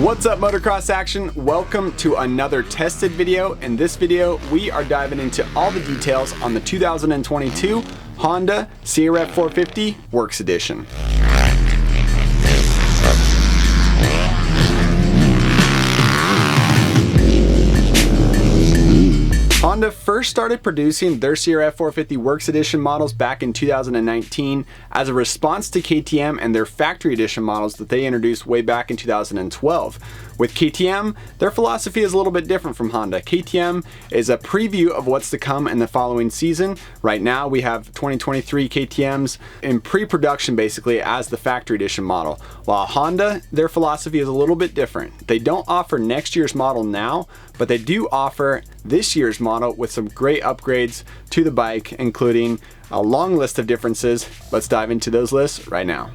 What's up, Motocross Action? Welcome to another tested video. In this video, we are diving into all the details on the 2022 Honda CRF450 Works Edition. Honda first started producing their CRF450 Works Edition models back in 2019 as a response to KTM and their factory edition models that they introduced way back in 2012. With KTM, their philosophy is a little bit different from Honda. KTM is a preview of what's to come in the following season. Right now, we have 2023 KTMs in pre-production basically as the factory edition model. While Honda, their philosophy is a little bit different. They don't offer next year's model now, but they do offer this year's model with some great upgrades to the bike, including a long list of differences. Let's dive into those lists right now.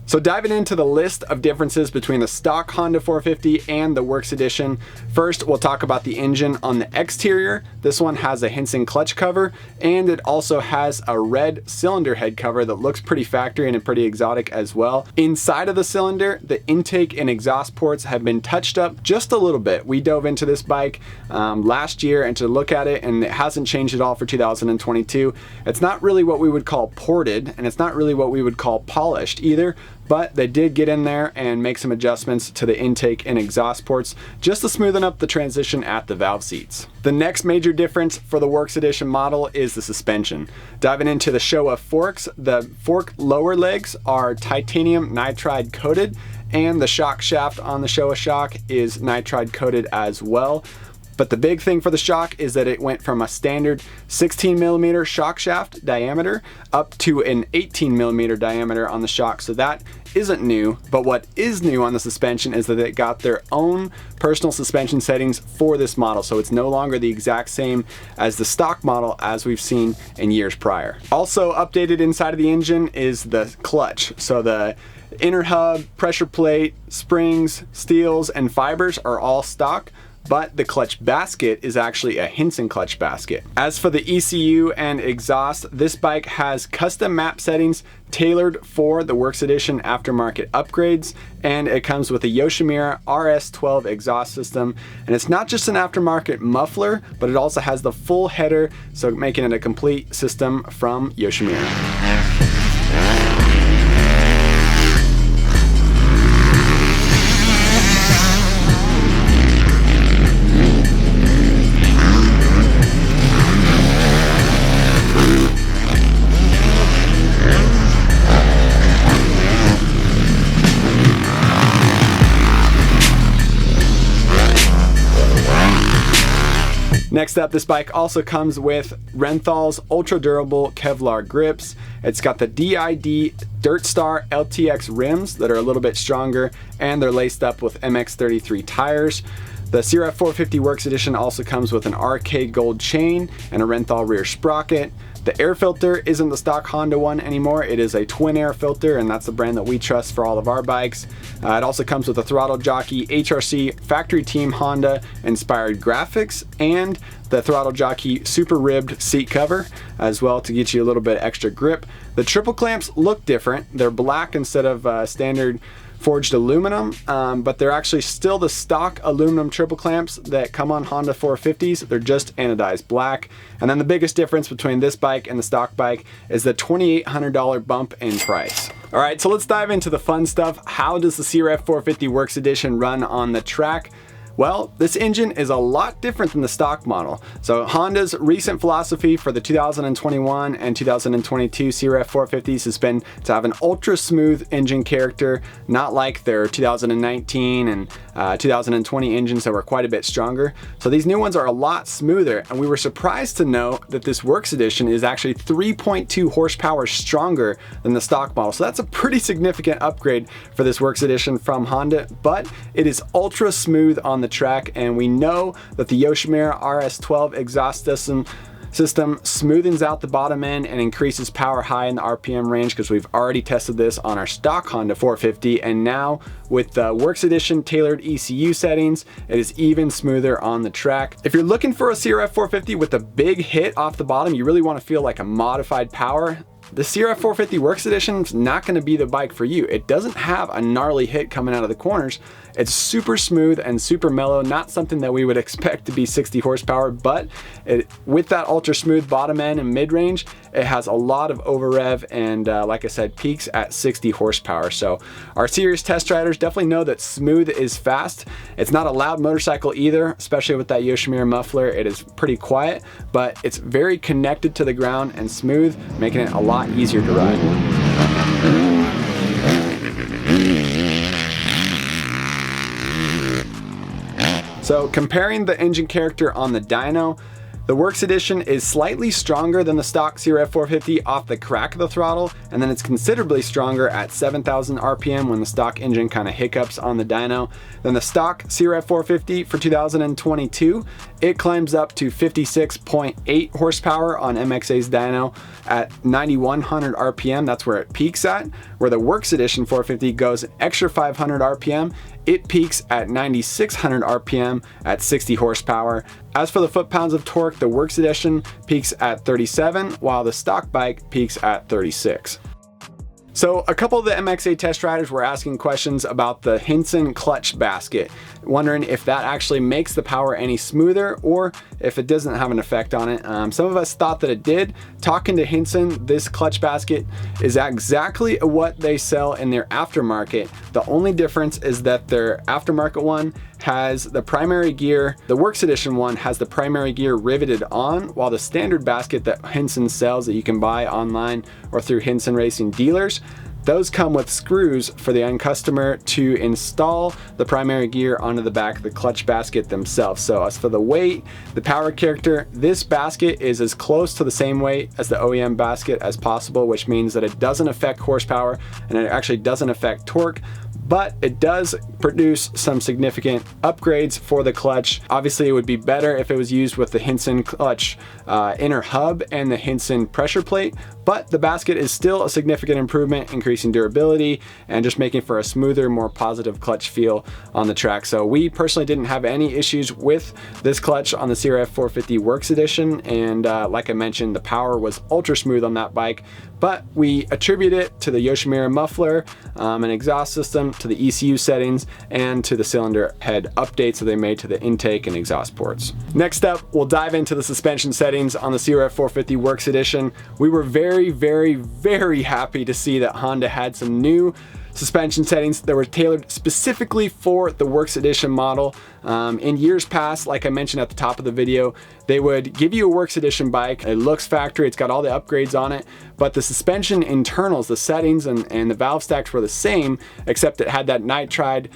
So diving into the list of differences between the stock Honda 450 and the Works Edition, first we'll talk about the engine. On the exterior, this one has a Hinson clutch cover, and it also has a red cylinder head cover that looks pretty factory and pretty exotic as well. Inside of the cylinder, the intake and exhaust ports have been touched up just a little bit. We dove into this bike last year and to look at it, and it hasn't changed at all for 2022. It's not really what we would call ported, and it's not really what we would call polished either, but they did get in there and make some adjustments to the intake and exhaust ports just to smoothen up the transition at the valve seats. The next major difference for the Works Edition model is the suspension. Diving into the Showa forks, the fork lower legs are titanium nitride coated, and the shock shaft on the Showa shock is nitride coated as well. But the big thing for the shock is that it went from a standard 16mm shock shaft diameter up to an 18mm diameter on the shock. So that isn't new, but what is new on the suspension is that it got their own personal suspension settings for this model. So it's no longer the exact same as the stock model as we've seen in years prior. Also updated inside of the engine is the clutch. So the inner hub, pressure plate, springs, steels, and fibers are all stock, but the clutch basket is actually a Hinson clutch basket. As for the ECU and exhaust, this bike has custom map settings tailored for the Works Edition aftermarket upgrades, and it comes with a Yoshimura RS-12 exhaust system. And it's not just an aftermarket muffler, but it also has the full header, so making it a complete system from Yoshimura. Next up, this bike also comes with Renthal's ultra durable Kevlar grips. It's got the DID Dirt Star LTX rims that are a little bit stronger, and they're laced up with MX33 tires. The CRF450 Works Edition also comes with an RK Gold chain and a Renthal rear sprocket. The air filter isn't the stock Honda one anymore. It is a twin air filter, and that's the brand that we trust for all of our bikes. It also comes with a throttle jockey HRC factory team Honda inspired graphics, and the throttle jockey super ribbed seat cover as well to get you a little bit extra grip. The triple clamps look different. They're black instead of standard forged aluminum, but they're actually still the stock aluminum triple clamps that come on Honda 450s. They're just anodized black. And then the biggest difference between this bike and the stock bike is the $2,800 bump in price. All right, so let's dive into the fun stuff. How does the CRF450 Works Edition run on the track? Well, this engine is a lot different than the stock model. So Honda's recent philosophy for the 2021 and 2022 CRF450s has been to have an ultra smooth engine character, not like their 2019 and 2020 engines that were quite a bit stronger. So these new ones are a lot smoother, and we were surprised to know that this Works Edition is actually 3.2 horsepower stronger than the stock model. So that's a pretty significant upgrade for this Works Edition from Honda, but it is ultra smooth on the track, and we know that the Yoshimura RS-12 exhaust system smoothens out the bottom end and increases power high in the RPM range, because we've already tested this on our stock Honda 450, and now with the Works Edition tailored ECU settings, it is even smoother on the track. If you're looking for a CRF 450 with a big hit off the bottom, you really want to feel like a modified power, the CRF450 Works Edition is not going to be the bike for you. It doesn't have a gnarly hit coming out of the corners. It's super smooth and super mellow, not something that we would expect to be 60 horsepower, but with that ultra smooth bottom end and mid-range, it has a lot of over rev and like I said, peaks at 60 horsepower. So our serious test riders definitely know that smooth is fast. It's not a loud motorcycle either, especially with that Yoshimura muffler. It is pretty quiet, but it's very connected to the ground and smooth, making it a lot easier to ride. So comparing the engine character on the dyno, the Works Edition is slightly stronger than the stock CRF450 off the crack of the throttle, and then it's considerably stronger at 7,000 RPM when the stock engine kind of hiccups on the dyno. Then the stock CRF450 for 2022, it climbs up to 56.8 horsepower on MXA's dyno at 9,100 RPM. That's where it peaks at. Where the Works Edition 450 goes an extra 500 RPM, it peaks at 9,600 RPM at 60 horsepower. As for the foot-pounds of torque, the Works Edition peaks at 37, while the stock bike peaks at 36. So a couple of the MXA test riders were asking questions about the Hinson clutch basket, wondering if that actually makes the power any smoother or if it doesn't have an effect on it. Some of us thought that it did. Talking to Hinson, this clutch basket is exactly what they sell in their aftermarket. The only difference is that their aftermarket one has the primary gear, the Works Edition one has the primary gear riveted on, while the standard basket that Hinson sells that you can buy online or through Hinson Racing dealers, those come with screws for the end customer to install the primary gear onto the back of the clutch basket themselves. So as for the weight, the power character, this basket is as close to the same weight as the OEM basket as possible, which means that it doesn't affect horsepower and it actually doesn't affect torque, but it does produce some significant upgrades for the clutch. Obviously, it would be better if it was used with the Hinson clutch inner hub and the Hinson pressure plate, but the basket is still a significant improvement, increasing durability and just making for a smoother, more positive clutch feel on the track. So we personally didn't have any issues with this clutch on the CRF450 Works Edition, and like I mentioned, the power was ultra smooth on that bike, but we attribute it to the Yoshimura muffler and exhaust system, to the ECU settings, and to the cylinder head updates that they made to the intake and exhaust ports. Next up, we'll dive into the suspension settings on the CRF450 Works Edition. We were very happy to see that Honda had some new suspension settings that were tailored specifically for the Works Edition model. In years past, like I mentioned at the top of the video, they would give you a Works Edition bike. It looks factory, it's got all the upgrades on it, but the suspension internals, the settings and the valve stacks were the same, except it had that nitride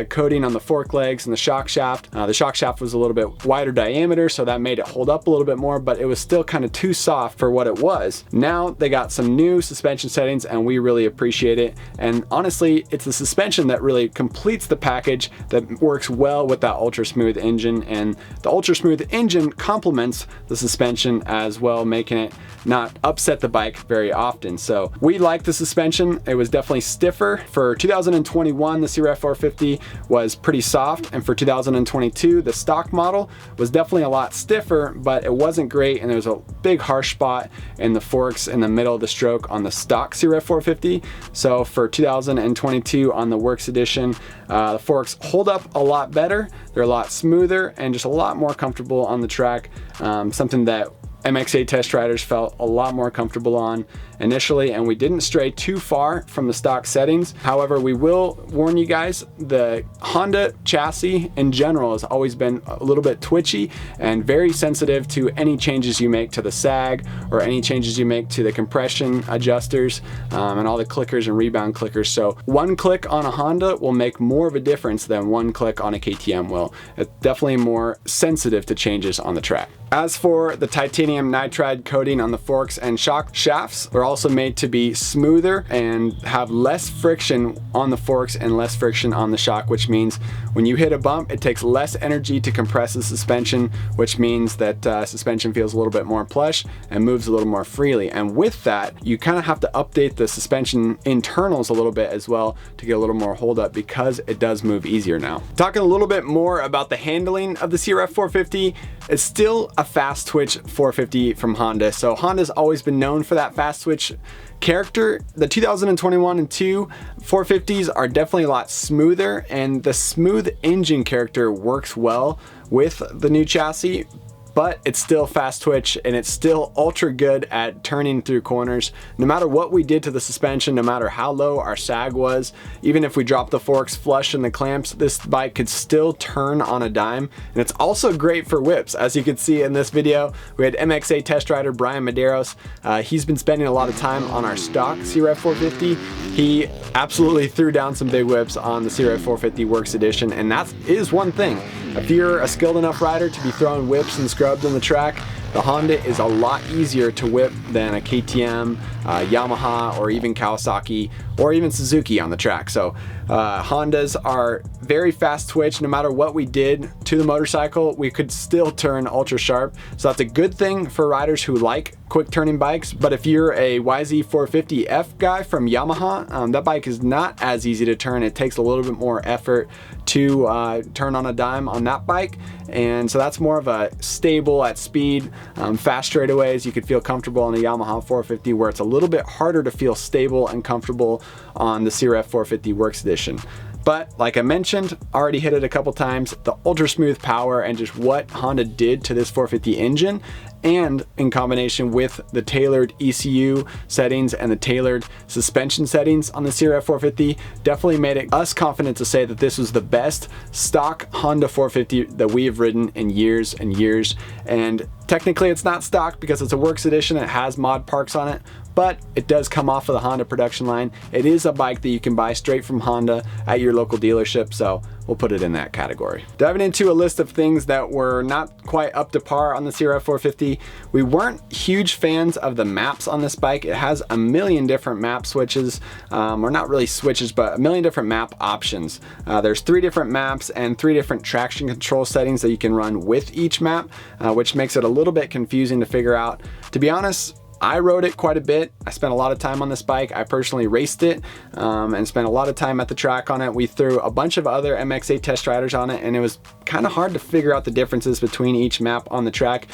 coating on the fork legs and the shock shaft. The shock shaft was a little bit wider diameter, so that made it hold up a little bit more, but it was still kind of too soft for what it was. Now they got some new suspension settings and we really appreciate it. And honestly, it's the suspension that really completes the package that works well with that ultra smooth engine, and the ultra smooth engine complements the suspension as well, making it not upset the bike very often. So we like the suspension. It was definitely stiffer. For 2021, the CRF450 was pretty soft, and for 2022, the stock model was definitely a lot stiffer, but it wasn't great, and there was a big harsh spot in the forks in the middle of the stroke on the stock CRF450. So for 2022 on the Works Edition, the forks hold up a lot better. They're a lot smoother and just a lot more comfortable on the track. Something that MXA test riders felt a lot more comfortable on initially, and we didn't stray too far from the stock settings. However, we will warn you guys, the Honda chassis in general has always been a little bit twitchy and very sensitive to any changes you make to the sag or any changes you make to the compression adjusters and all the clickers and rebound clickers. So one click on a Honda will make more of a difference than one click on a KTM will. It's definitely more sensitive to changes on the track. As for the titanium nitride coating on the forks and shock shafts, they're also made to be smoother and have less friction on the forks and less friction on the shock, which means when you hit a bump, it takes less energy to compress the suspension, which means that suspension feels a little bit more plush and moves a little more freely. And with that, you kind of have to update the suspension internals a little bit as well to get a little more hold up, because it does move easier now. Talking a little bit more about the handling of the CRF450, It's still a fast twitch 450 from Honda. So Honda's always been known for that fast twitch character. The 2021 and 2 450s are definitely a lot smoother, and the smooth engine character works well with the new chassis, but it's still fast twitch and it's still ultra good at turning through corners. No matter what we did to the suspension, no matter how low our sag was, even if we dropped the forks flush in the clamps, this bike could still turn on a dime. And it's also great for whips. As you can see in this video, we had MXA test rider Brian Medeiros. He's been spending a lot of time on our stock CRF450. He absolutely threw down some big whips on the CRF450 Works Edition, and that is one thing. If you're a skilled enough rider to be throwing whips and scrubs on the track, the Honda is a lot easier to whip than a KTM, Yamaha, or even Kawasaki, or even Suzuki on the track. So Hondas are very fast twitch. No matter what we did to the motorcycle, we could still turn ultra sharp. So that's a good thing for riders who like quick turning bikes. But if you're a YZ450F guy from Yamaha, that bike is not as easy to turn. It takes a little bit more effort to turn on a dime on that bike. And so that's more of a stable at speed, fast straightaways. You could feel comfortable on a Yamaha 450, where it's a little bit harder to feel stable and comfortable on the CRF450 Works Edition. But like I mentioned, already hit it a couple times, the ultra smooth power and just what Honda did to this 450 engine, and in combination with the tailored ECU settings and the tailored suspension settings on the CRF450, definitely made it us confident to say that this was the best stock Honda 450 that we have ridden in years and years. And technically it's not stock because it's a Works Edition, it has mod parts on it, but it does come off of the Honda production line. It is a bike that you can buy straight from Honda at your local dealership, so we'll put it in that category. Diving into a list of things that were not quite up to par on the CRF450, we weren't huge fans of the maps on this bike. It has a million different map switches, or not really switches, but a million different map options. There's 3 different maps and 3 different traction control settings that you can run with each map, which makes it a little bit confusing to figure out. To be honest, I rode it quite a bit. I spent a lot of time on this bike. I personally raced it and spent a lot of time at the track on it. We threw a bunch of other MXA test riders on it, and it was kind of hard to figure out the differences between each map on the track.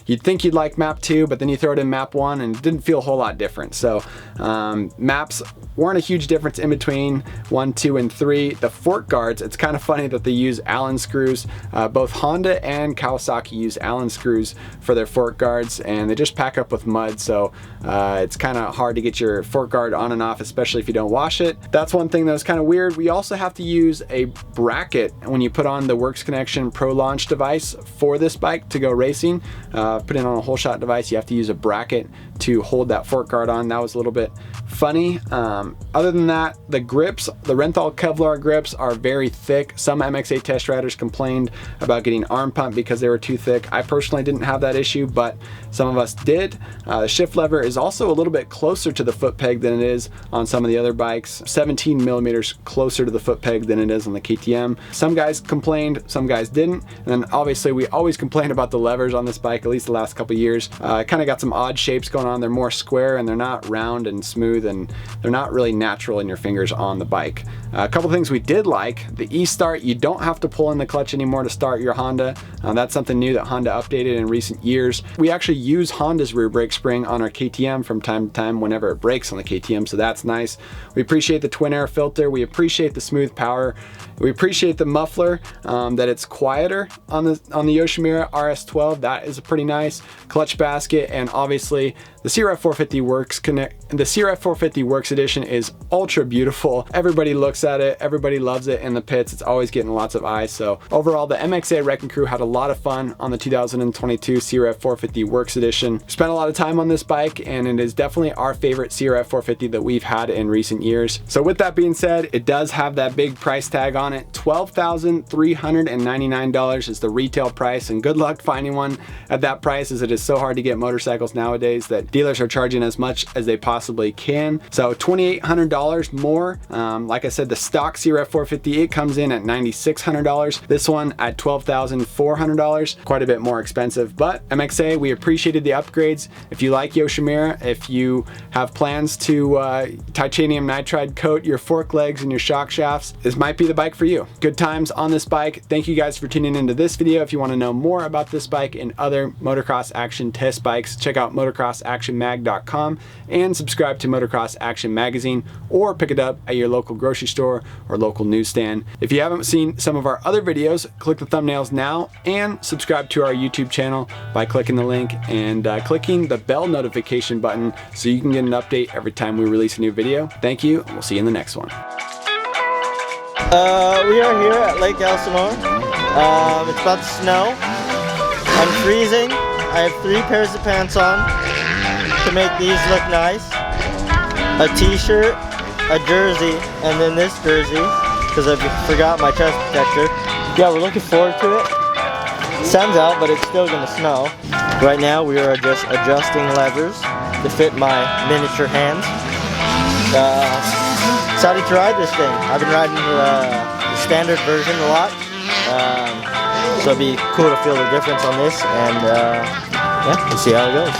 You'd think you'd like map 2, but then you throw it in map 1 and it didn't feel a whole lot different. So maps weren't a huge difference in between 1, 2, and 3. The fork guards, it's kind of funny that they use Allen screws. Both Honda and Kawasaki use Allen screws for their fork guards, and they just pack up with mud. So it's kind of hard to get your fork guard on and off, especially if you don't wash it. That's one thing that was kind of weird. We also have to use a bracket when you put on the Works Connection Pro Launch device for this bike to go racing. Put it on a whole shot device, you have to use a bracket to hold that fork guard on. That was a little bit funny. Other than that, the grips, the Renthal Kevlar grips are very thick. Some MXA test riders complained about getting arm pump because they were too thick. I personally didn't have that issue, but some of us did. The shift lever is also a little bit closer to the foot peg than it is on some of the other bikes, 17 millimeters closer to the foot peg than it is on the KTM. Some guys complained, some guys didn't. And then obviously we always complain about the levers on this bike, at least the last couple years. Kind of got some odd shapes going on. They're more square and they're not round and smooth, and they're not really natural in your fingers on the bike. A couple things we did like: the e-start. You don't have to pull in the clutch anymore to start your Honda. That's something new that Honda updated in recent years. We actually use Honda's rear brake spring on our KTM from time to time whenever it breaks on the KTM, so that's nice. We appreciate the twin air filter. We appreciate the smooth power. We appreciate the muffler, that it's quieter on the Yoshimura RS-12. That is pretty nice. Clutch basket, and obviously the CRF450 Works Edition is ultra beautiful. Everybody looks at it, everybody loves it in the pits. It's always getting lots of eyes. So overall, the MXA Wrecking Crew had a lot of fun on the 2022 CRF450 Works Edition. Spent a lot of time on this bike, and it is definitely our favorite CRF450 that we've had in recent years. So with that being said, it does have that big price tag on it. $12,399 is the retail price, and good luck finding one at that price, as it is so hard to get motorcycles nowadays that dealers are charging as much as they possibly can. So $2,800 more. Like I said, the stock CRF450, it comes in at $9,600. This one at $12,400, quite a bit more expensive. But MXA, we appreciated the upgrades. If you like Yoshimura, if you have plans to titanium nitride coat your fork legs and your shock shafts, this might be the bike for you. Good times on this bike. Thank you guys for tuning into this video. If you want to know more about this bike and other motocross action test bikes, check out motocrossactionmag.com and subscribe to Motocross Action Magazine, or pick it up at your local grocery store or local newsstand. If you haven't seen some of our other videos, click the thumbnails now and subscribe to our YouTube channel by clicking the link and clicking the bell notification button so you can get an update every time we release a new video. Thank you, and we'll see you in the next one. We are here at Lake Elsinore. It's about to snow. I'm freezing. I have 3 pairs of pants on to make these look nice. A t-shirt, a jersey, and then this jersey because I forgot my chest protector. Yeah, we're looking forward to it. Sun's out, but it's still gonna snow. Right now we are just adjusting levers to fit my miniature hands. Excited to ride this thing. I've been riding the standard version a lot, so it'd be cool to feel the difference on this, and yeah, we'll see how it goes.